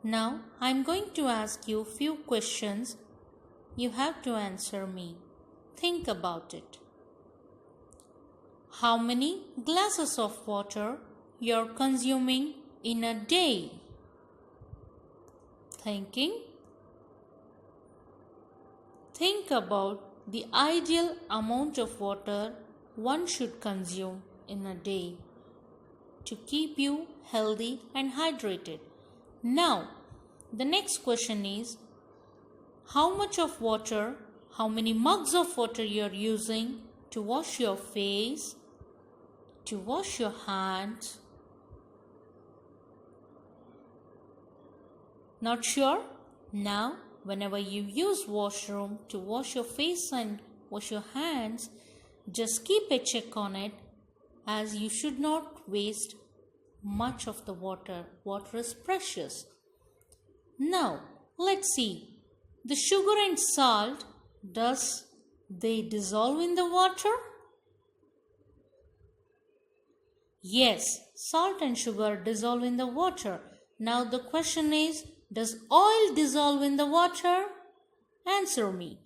Now I am going to ask you few questions. You have to answer me. Think about it. How many glasses of water you are consuming in a day? Thinking? Think about the ideal amount of water one should consume in a day to keep you healthy and hydrated. Now, the next question is, how much of water, how many mugs of water you are using to wash your face, to wash your hands? Not sure? Now, whenever you use washroom to wash your face and wash your hands, just keep a check on it, as you should not waste much of the water. Water is precious. Now, let's see. The sugar and salt, does they dissolve in the water? Yes, salt and sugar dissolve in the water. Now the question is, does oil dissolve in the water? Answer me.